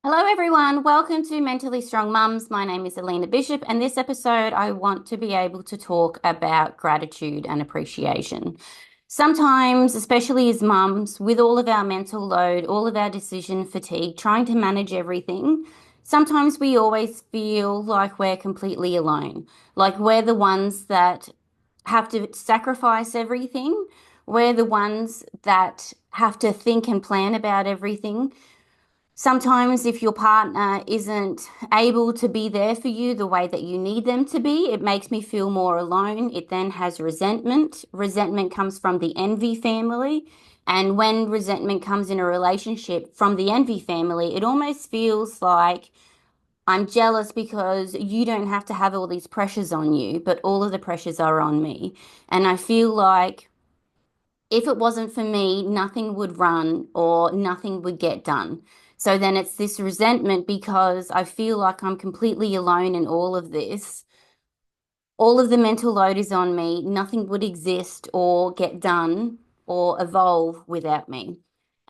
Hello, everyone. Welcome to Mentally Strong Mums. My name is Elena Bishop, and this episode, I want to be able to talk about gratitude and appreciation. Sometimes, especially as mums, with all of our mental load, all of our decision fatigue, trying to manage everything, sometimes we always feel like we're completely alone, like we're the ones that have to sacrifice everything. We're the ones that have to think and plan about everything. Sometimes, if your partner isn't able to be there for you the way that you need them to be, it makes me feel more alone. It then has resentment. Resentment comes from the envy family. And when resentment comes in a relationship from the envy family, it almost feels like I'm jealous because you don't have to have all these pressures on you, but all of the pressures are on me. And I feel like if it wasn't for me, nothing would run or nothing would get done. So then it's this resentment because I feel like I'm completely alone in all of this. All of the mental load is on me. Nothing would exist or get done or evolve without me.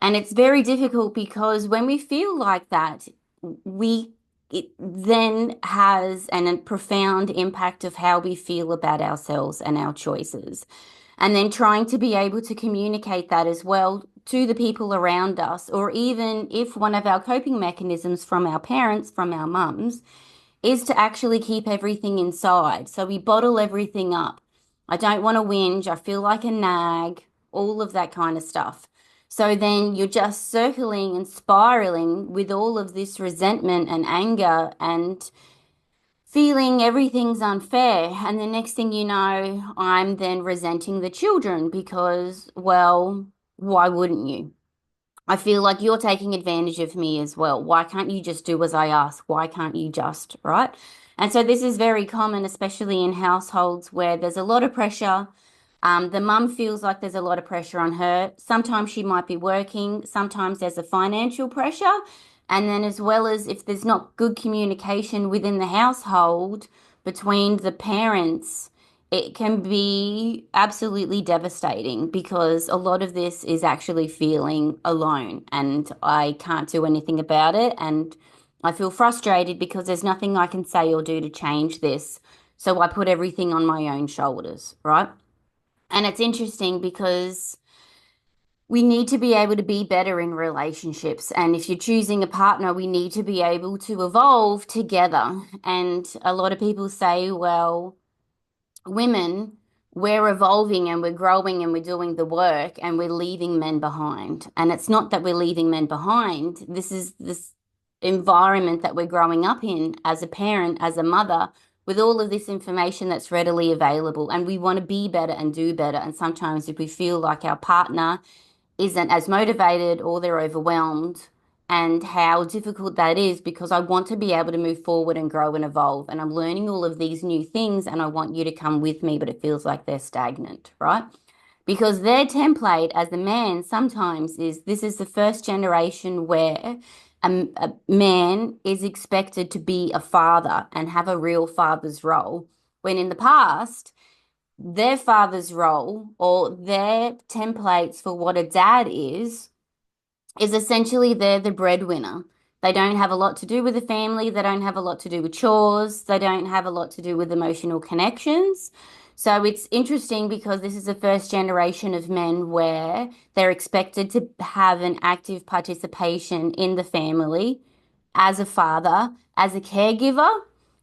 And it's very difficult because when we feel like that, we it then has a profound impact of how we feel about ourselves and our choices. And then trying to be able to communicate that as well to the people around us, or even if one of our coping mechanisms from our parents, from our mums, is to actually keep everything inside. So we bottle everything up. I don't want to whinge. I feel like a nag, all of that kind of stuff. So then you're just circling and spiraling with all of this resentment and anger and feeling everything's unfair. And the next thing you know, I'm then resenting the children because, well, why wouldn't you? I feel like you're taking advantage of me as well. Why can't you just do as I ask? Why can't you just, right? And so this is very common, especially in households where there's a lot of pressure. The mum feels like there's a lot of pressure on her. Sometimes she might be working, sometimes there's a financial pressure. And then, as well as if there's not good communication within the household between the parents, it can be absolutely devastating because a lot of this is actually feeling alone and I can't do anything about it. And I feel frustrated because there's nothing I can say or do to change this. So I put everything on my own shoulders, right? And it's interesting because we need to be able to be better in relationships. And if you're choosing a partner, we need to be able to evolve together. And a lot of people say, well, women, we're evolving and we're growing and we're doing the work and we're leaving men behind. And it's not that we're leaving men behind. This is this environment that we're growing up in as a parent, as a mother, with all of this information that's readily available. And we want to be better and do better. And sometimes if we feel like our partner isn't as motivated or they're overwhelmed, and how difficult that is because I want to be able to move forward and grow and evolve. And I'm learning all of these new things and I want you to come with me, but it feels like they're stagnant, right? Because their template as a man sometimes is this is the first generation where a man is expected to be a father and have a real father's role, when in the past, their father's role or their templates for what a dad is essentially they're the breadwinner. They don't have a lot to do with the family. They don't have a lot to do with chores. They don't have a lot to do with emotional connections. So it's interesting because this is the first generation of men where they're expected to have an active participation in the family as a father, as a caregiver.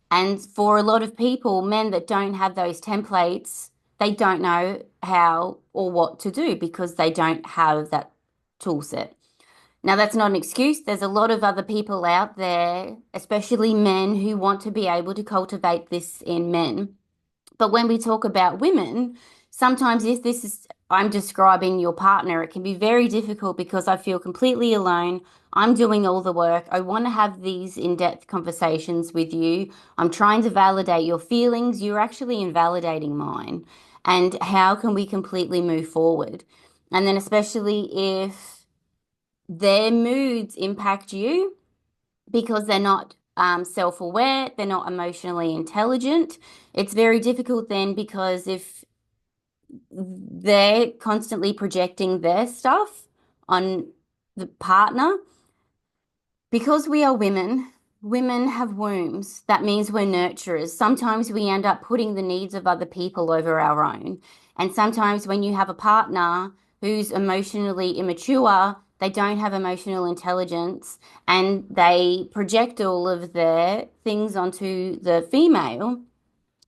And for a lot of people, men that don't have those templates, they don't know how or what to do because they don't have that tool set. Now, that's not an excuse. There's a lot of other people out there, especially men, who want to be able to cultivate this in men. But when we talk about women, sometimes if this is, I'm describing your partner, it can be very difficult because I feel completely alone. I'm doing all the work. I want to have these in-depth conversations with you. I'm trying to validate your feelings. You're actually invalidating mine. And how can we completely move forward? And then, especially if their moods impact you because they're not self-aware, they're not emotionally intelligent. It's very difficult then because if they're constantly projecting their stuff on the partner, Because we are women, women have wombs. That means we're nurturers. Sometimes we end up putting the needs of other people over our own. And sometimes when you have a partner who's emotionally immature, they don't have emotional intelligence and they project all of their things onto the female,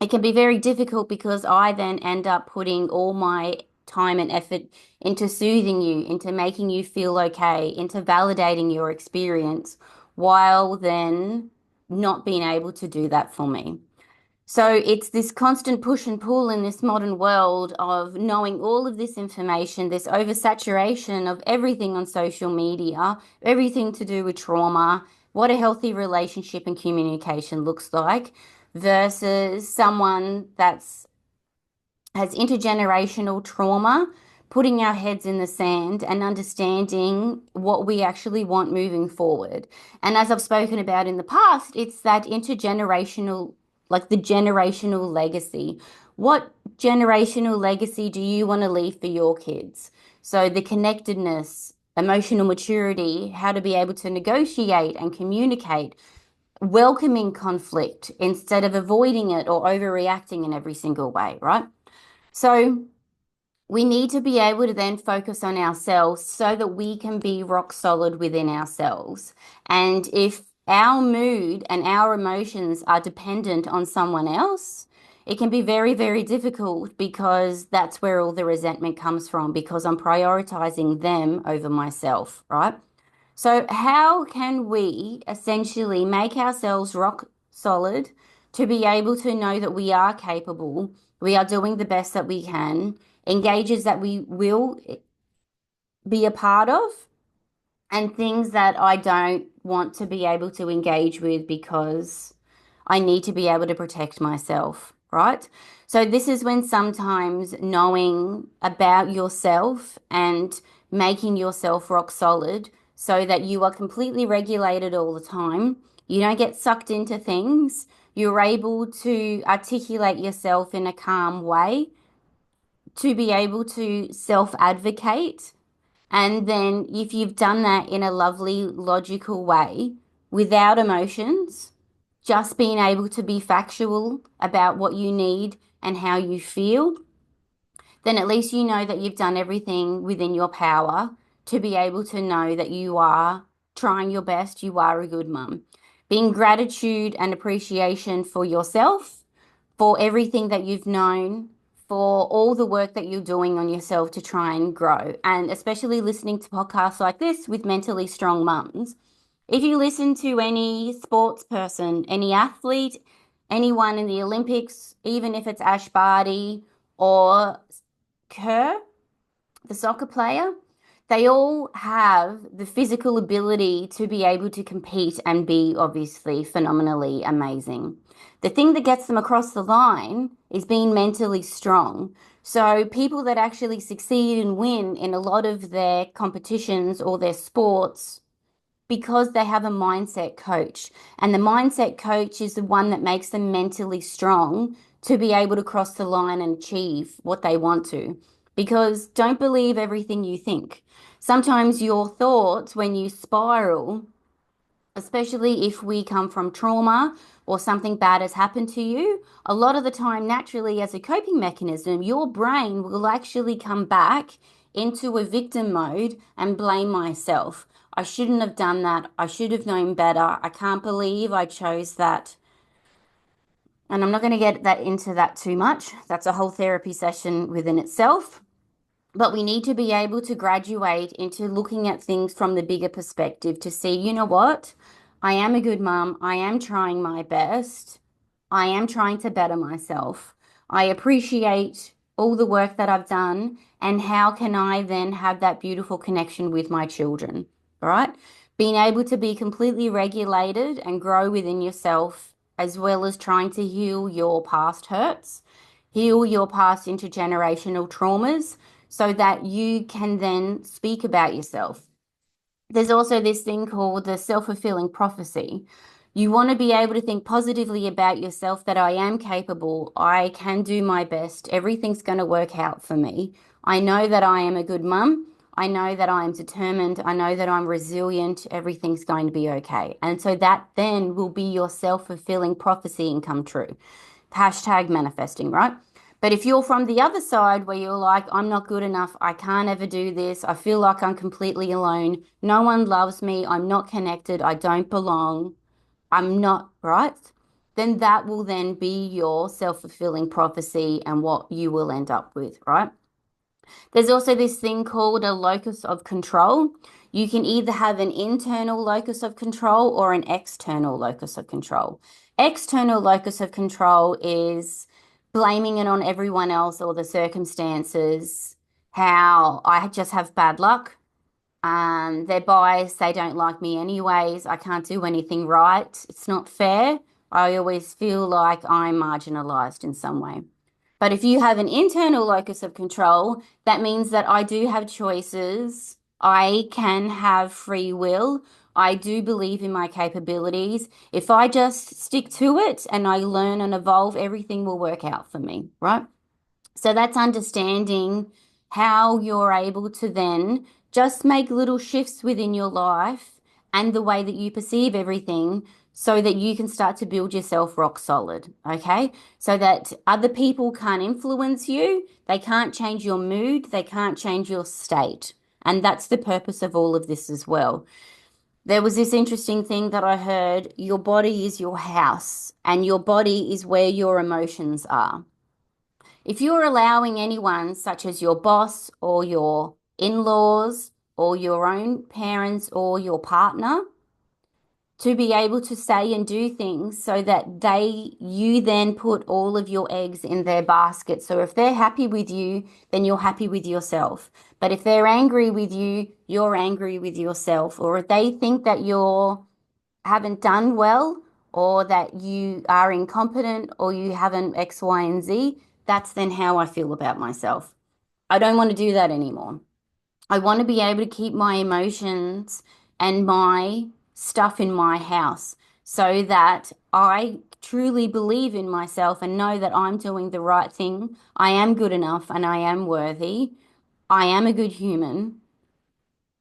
it can be very difficult because I then end up putting all my time and effort into soothing you, into making you feel okay, into validating your experience, while then not being able to do that for me. So it's this constant push and pull in this modern world of knowing all of this information, this oversaturation of everything on social media, everything to do with trauma, what a healthy relationship and communication looks like, versus someone that's has intergenerational trauma, putting our heads in the sand and understanding what we actually want moving forward. And as I've spoken about in the past, it's that intergenerational, like the generational legacy. What generational legacy do you want to leave for your kids? So the connectedness, emotional maturity, how to be able to negotiate and communicate, welcoming conflict instead of avoiding it or overreacting in every single way, right? So we need to be able to then focus on ourselves so that we can be rock solid within ourselves. And if our mood and our emotions are dependent on someone else, it can be very, very difficult because that's where all the resentment comes from because I'm prioritizing them over myself, right? So, how can we essentially make ourselves rock solid to be able to know that we are capable, we are doing the best that we can, engages that we will be a part of, and things that I don't want to be able to engage with because I need to be able to protect myself, right? So, this is when sometimes knowing about yourself and making yourself rock solid so that you are completely regulated all the time, you don't get sucked into things, you're able to articulate yourself in a calm way, to be able to self advocate and then if you've done that in a lovely, logical way without emotions, just being able to be factual about what you need and how you feel, then at least you know that you've done everything within your power to be able to know that you are trying your best, you are a good mum. Being gratitude and appreciation for yourself, for everything that you've known, for all the work that you're doing on yourself to try and grow, and especially listening to podcasts like this with mentally strong mums. If you listen to any sports person, any athlete, anyone in the Olympics, even if it's Ash Barty or Kerr, the soccer player, they all have the physical ability to be able to compete and be obviously phenomenally amazing. The thing that gets them across the line is being mentally strong. So people that actually succeed and win in a lot of their competitions or their sports because they have a mindset coach. And the mindset coach is the one that makes them mentally strong to be able to cross the line and achieve what they want to. Because don't believe everything you think. Sometimes your thoughts, when you spiral, especially if we come from trauma or something bad has happened to you, a lot of the time, naturally, as a coping mechanism, your brain will actually come back into a victim mode and blame myself. I shouldn't have done that. I should have known better. I can't believe I chose that. And I'm not going to get that into that too much. That's a whole therapy session within itself. But we need to be able to graduate into looking at things from the bigger perspective to see, you know what? I am a good mum. I am trying my best. I am trying to better myself. I appreciate all the work that I've done. And how can I then have that beautiful connection with my children? All right. Being able to be completely regulated and grow within yourself, as well as trying to heal your past hurts, heal your past intergenerational traumas so that you can then speak about yourself. There's also this thing called the self-fulfilling prophecy. You want to be able to think positively about yourself that I am capable, I can do my best, everything's going to work out for me. I know that I am a good mum. I know that I'm determined. I know that I'm resilient. Everything's going to be okay. And so that then will be your self-fulfilling prophecy and come true. Hashtag manifesting, right? But if you're from the other side where you're like, I'm not good enough, I can't ever do this, I feel like I'm completely alone, no one loves me, I'm not connected, I don't belong, I'm not, right? Then that will then be your self-fulfilling prophecy and what you will end up with, right? There's also this thing called a locus of control. You can either have an internal locus of control or an external locus of control. External locus of control is blaming it on everyone else or the circumstances, how I just have bad luck. They're biased, they don't like me anyways, I can't do anything right. It's not fair. I always feel like I'm marginalized in some way. But if you have an internal locus of control, that means that I do have choices. I can have free will. I do believe in my capabilities. If I just stick to it and I learn and evolve, everything will work out for me, right? So that's understanding how you're able to then just make little shifts within your life and the way that you perceive everything so that you can start to build yourself rock solid, okay? So that other people can't influence you, they can't change your mood, they can't change your state. And that's the purpose of all of this as well. There was this interesting thing that I heard, your body is your house and your body is where your emotions are. If you're allowing anyone, such as your boss or your in-laws or your own parents or your partner, to be able to say and do things so that you then put all of your eggs in their basket. So if they're happy with you, then you're happy with yourself. But if they're angry with you, you're angry with yourself. Or if they think that you haven't done well or that you are incompetent or you haven't X, Y, and Z, that's then how I feel about myself. I don't want to do that anymore. I want to be able to keep my emotions and my stuff in my house so that I truly believe in myself and know that I'm doing the right thing. I am good enough and I am worthy. I am a good human.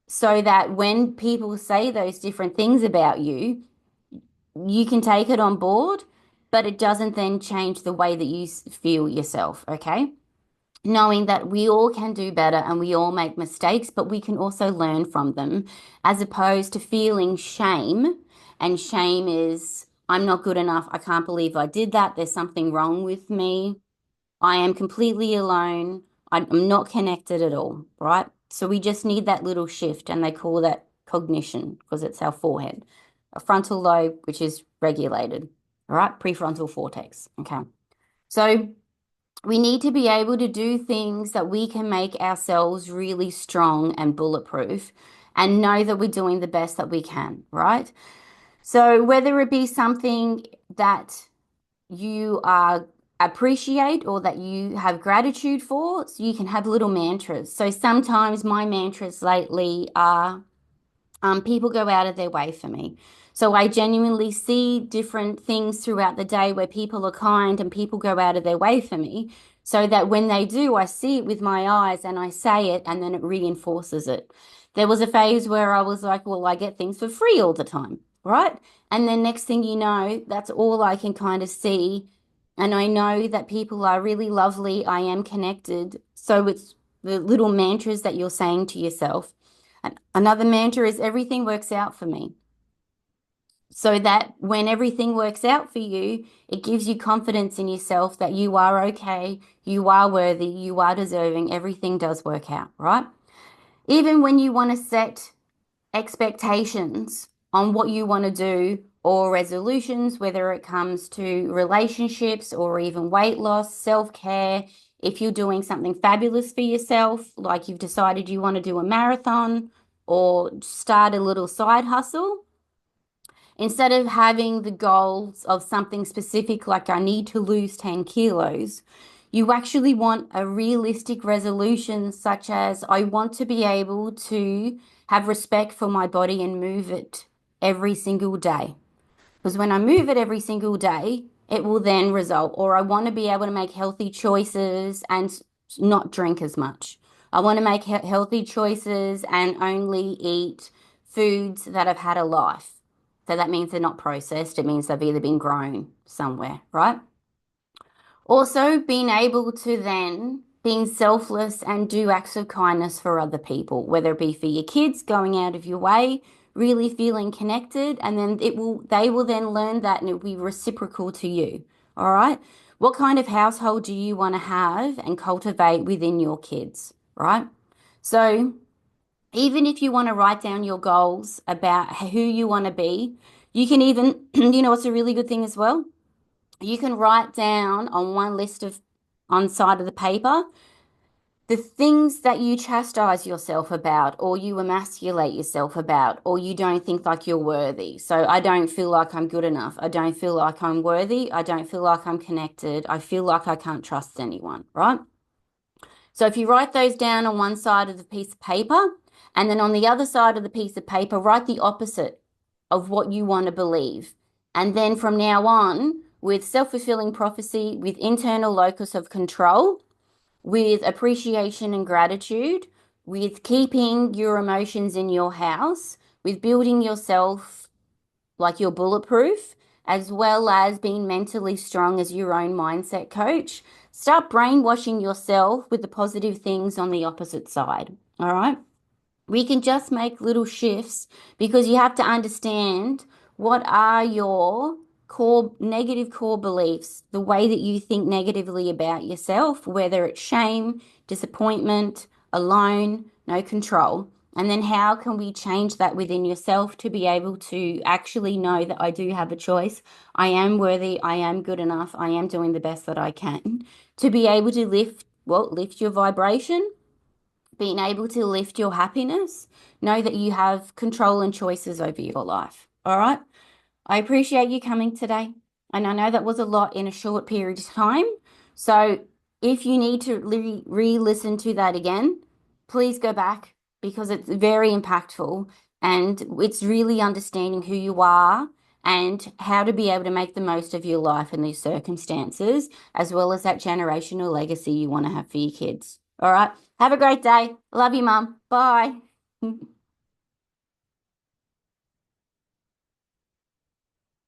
So that when people say those different things about you, you can take it on board, but it doesn't then change the way that you feel yourself, okay? Knowing that we all can do better and we all make mistakes, but we can also learn from them, as opposed to feeling shame. And shame is, I'm not good enough. I can't believe I did that. There's something wrong with me. I am completely alone. I'm not connected at all, right? So we just need that little shift, and they call that cognition because it's our forehead. A frontal lobe, which is regulated, all right? Prefrontal cortex, okay? So we need to be able to do things that we can make ourselves really strong and bulletproof and know that we're doing the best that we can, right? So whether it be something that you appreciate or that you have gratitude for, so you can have little mantras. So sometimes my mantras lately are people go out of their way for me. So I genuinely see different things throughout the day where people are kind and people go out of their way for me. So that when they do, I see it with my eyes and I say it and then it reinforces it. There was a phase where I was like, well, I get things for free all the time, right? And then next thing you know, that's all I can kind of see. And I know that people are really lovely. I am connected. So it's the little mantras that you're saying to yourself. And another mantra is everything works out for me. So that when everything works out for you, it gives you confidence in yourself that you are okay, you are worthy, you are deserving, everything does work out, right? Even when you want to set expectations on what you want to do or resolutions, whether it comes to relationships or even weight loss, self-care, if you're doing something fabulous for yourself, like you've decided you want to do a marathon or start a little side hustle, instead of having the goals of something specific like I need to lose 10 kilos, you actually want a realistic resolution such as I want to be able to have respect for my body and move it every single day. Because when I move it every single day, it will then result. Or I want to be able to make healthy choices and not drink as much. I want to make healthy choices and only eat foods that have had a life. So that means they're not processed. It means they've either been grown somewhere, right? Also, being able to then being selfless and do acts of kindness for other people, whether it be for your kids, going out of your way, really feeling connected, and then they will then learn that and it will be reciprocal to you. All right. What kind of household do you want to have and cultivate within your kids, right? So even if you want to write down your goals about who you want to be, you can even, it's a really good thing as well. You can write down on one list on side of the paper the things that you chastise yourself about, or you emasculate yourself about, or you don't think like you're worthy. So I don't feel like I'm good enough. I don't feel like I'm worthy. I don't feel like I'm connected. I feel like I can't trust anyone, right? So if you write those down on one side of the piece of paper, and then on the other side of the piece of paper, write the opposite of what you want to believe. And then from now on, with self-fulfilling prophecy, with internal locus of control, with appreciation and gratitude, with keeping your emotions in your house, with building yourself like you're bulletproof, as well as being mentally strong as your own mindset coach. Start brainwashing yourself with the positive things on the opposite side. All right. We can just make little shifts because you have to understand what are your negative core beliefs, the way that you think negatively about yourself, whether it's shame, disappointment, alone, no control. And then how can we change that within yourself to be able to actually know that I do have a choice? I am worthy. I am good enough. I am doing the best that I can to be able to lift your vibration, being able to lift your happiness, know that you have control and choices over your life. All right. I appreciate you coming today. And I know that was a lot in a short period of time. So if you need to re-listen to that again, please go back because it's very impactful and it's really understanding who you are and how to be able to make the most of your life in these circumstances, as well as that generational legacy you want to have for your kids. All right. Have a great day. Love you, Mum. Bye.